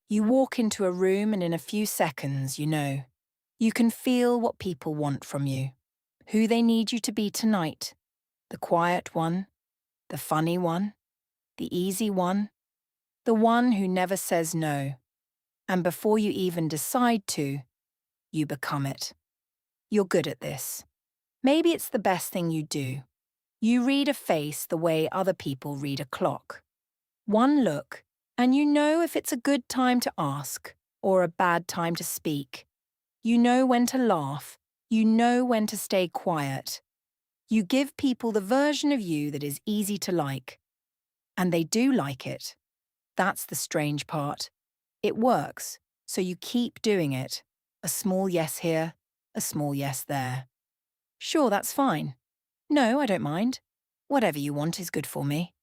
You walk into a room and in a few seconds, you know. You can feel what people want from you, who they need you to be tonight. The quiet one, the funny one, the easy one, the one who never says no. And before you even decide to, you become it. You're good at this. Maybe it's the best thing you do. You read a face the way other people read a clock. One look, and you know if it's a good time to ask or a bad time to speak. You know when to laugh. You know when to stay quiet. You give people the version of you that is easy to like. And they do like it. That's the strange part. It works, so you keep doing it. A small yes here, a small yes there. Sure, that's fine. No, I don't mind. Whatever you want is good for me.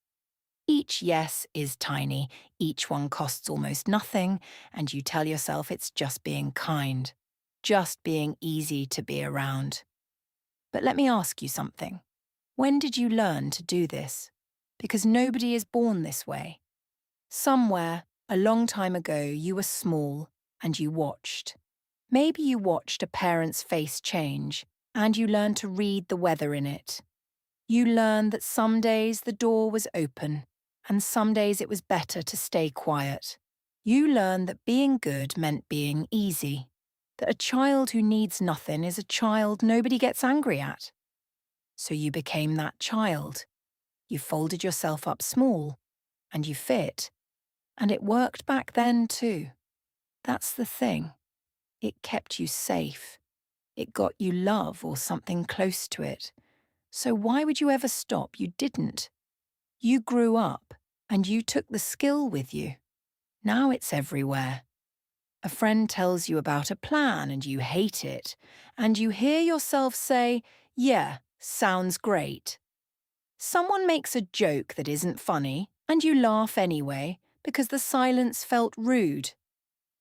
Each yes is tiny, each one costs almost nothing, and you tell yourself it's just being kind, just being easy to be around. But let me ask you something. When did you learn to do this? Because nobody is born this way. Somewhere, a long time ago, you were small and you watched. Maybe you watched a parent's face change and you learned to read the weather in it. You learned that some days the door was open and some days it was better to stay quiet. You learned that being good meant being easy, that a child who needs nothing is a child nobody gets angry at. So you became that child. You folded yourself up small and you fit. And it worked back then too. That's the thing. It kept you safe. It got you love or something close to it. So why would you ever stop? You didn't. You grew up and you took the skill with you. Now it's everywhere. A friend tells you about a plan and you hate it, and you hear yourself say, "Yeah, sounds great." Someone makes a joke that isn't funny, and you laugh anyway because the silence felt rude.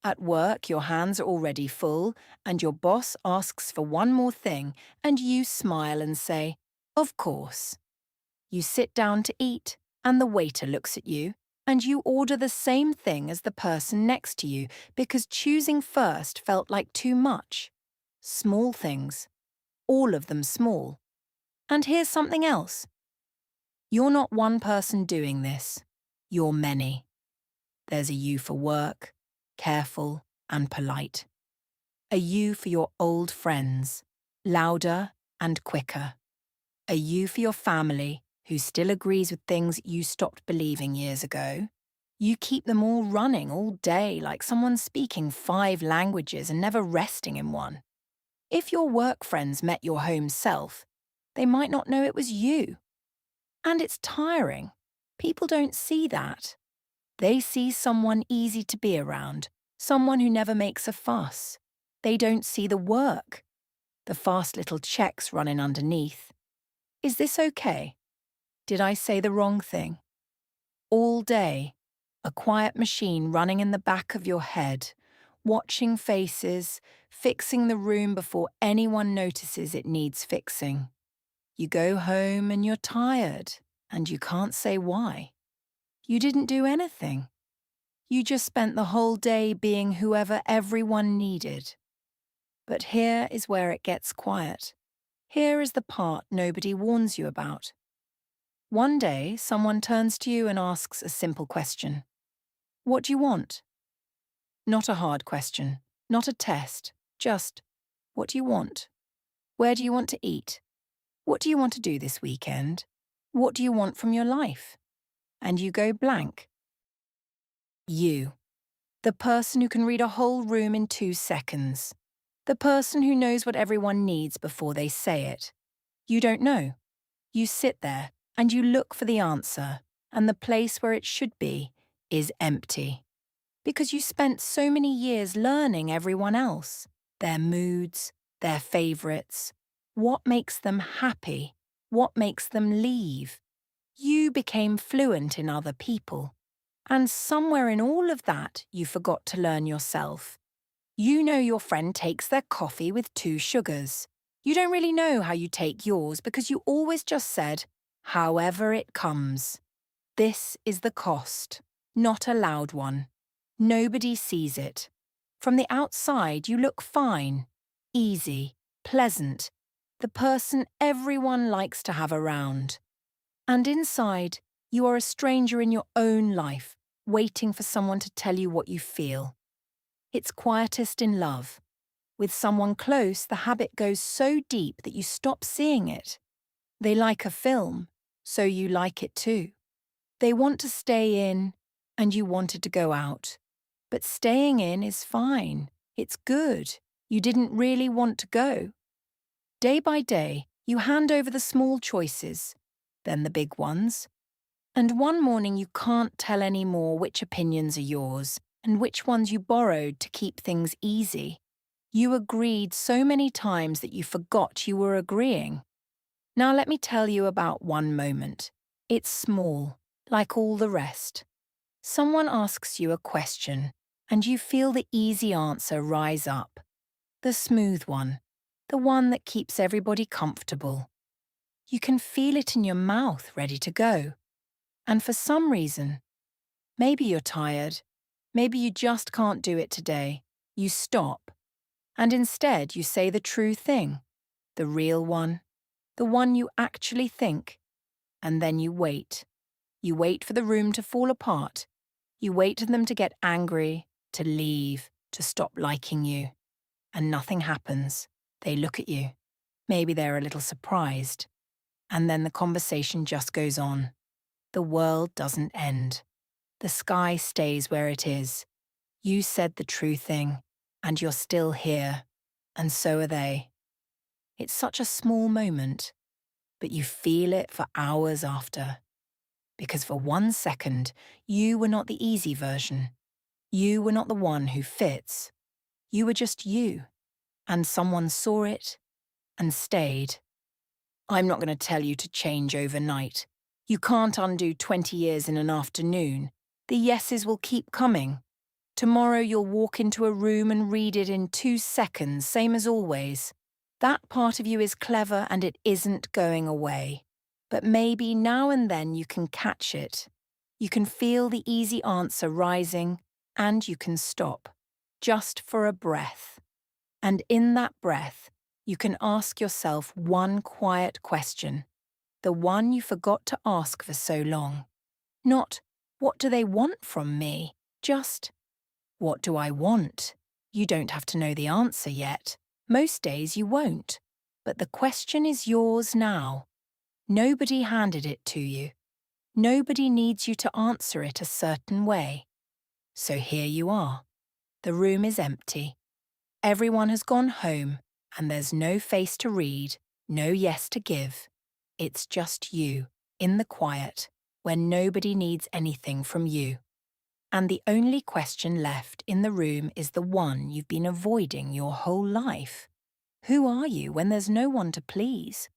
At work, your hands are already full, and your boss asks for one more thing, and you smile and say, "Of course." You sit down to eat, and the waiter looks at you, and you order the same thing as the person next to you because choosing first felt like too much. Small things. All of them small. And here's something else. You're not one person doing this. You're many. There's a you for work, careful and polite. A you for your old friends, louder and quicker. A you for your family, who still agrees with things you stopped believing years ago. You keep them all running all day like someone speaking 5 languages and never resting in one. If your work friends met your home self, they might not know it was you. And it's tiring. People don't see that. They see someone easy to be around, someone who never makes a fuss. They don't see the work, the fast little checks running underneath. Is this okay? Did I say the wrong thing? All day, a quiet machine running in the back of your head, watching faces, fixing the room before anyone notices it needs fixing. You go home and you're tired, and you can't say why. You didn't do anything. You just spent the whole day being whoever everyone needed. But here is where it gets quiet. Here is the part nobody warns you about. One day, someone turns to you and asks a simple question. What do you want? Not a hard question, not a test, just, what do you want? Where do you want to eat? What do you want to do this weekend? What do you want from your life? And you go blank. You. The person who can read a whole room in 2 seconds. The person who knows what everyone needs before they say it. You don't know. You sit there and you look for the answer, and the place where it should be is empty. Because you spent so many years learning everyone else, their moods, their favourites, what makes them happy, what makes them leave. You became fluent in other people. And somewhere in all of that, you forgot to learn yourself. You know your friend takes their coffee with 2 sugars. You don't really know how you take yours because you always just said, however it comes. This is the cost, not a loud one. Nobody sees it. From the outside, you look fine, easy, pleasant, the person everyone likes to have around. And inside, you are a stranger in your own life, waiting for someone to tell you what you feel. It's quietest in love. With someone close, the habit goes so deep that you stop seeing it. They like a film, so you like it too. They want to stay in, and you wanted to go out. But staying in is fine. It's good. You didn't really want to go. Day by day, you hand over the small choices, then the big ones. And one morning you can't tell anymore which opinions are yours and which ones you borrowed to keep things easy. You agreed so many times that you forgot you were agreeing. Now let me tell you about one moment. It's small, like all the rest. Someone asks you a question, and you feel the easy answer rise up. The smooth one, the one that keeps everybody comfortable. You can feel it in your mouth ready to go. And for some reason, maybe you're tired, maybe you just can't do it today, you stop. And instead you say the true thing, the real one, the one you actually think. And then you wait. You wait for the room to fall apart. You wait for them to get angry, to leave, to stop liking you. And nothing happens. They look at you. Maybe they're a little surprised. And then the conversation just goes on. The world doesn't end. The sky stays where it is. You said the true thing, and you're still here. And so are they. It's such a small moment, but you feel it for hours after. Because for 1 second, you were not the easy version. You were not the one who fits. You were just you. And someone saw it and stayed. I'm not going to tell you to change overnight. You can't undo 20 years in an afternoon. The yeses will keep coming. Tomorrow you'll walk into a room and read it in 2 seconds, same as always. That part of you is clever and it isn't going away. But maybe now and then you can catch it. You can feel the easy answer rising, and you can stop, just for a breath. And in that breath, you can ask yourself one quiet question, the one you forgot to ask for so long. Not, what do they want from me? Just, what do I want? You don't have to know the answer yet. Most days you won't. But the question is yours now. Nobody handed it to you. Nobody needs you to answer it a certain way. So here you are. The room is empty. Everyone has gone home, and there's no face to read, no yes to give. It's just you, in the quiet, where nobody needs anything from you. And the only question left in the room is the one you've been avoiding your whole life. Who are you when there's no one to please?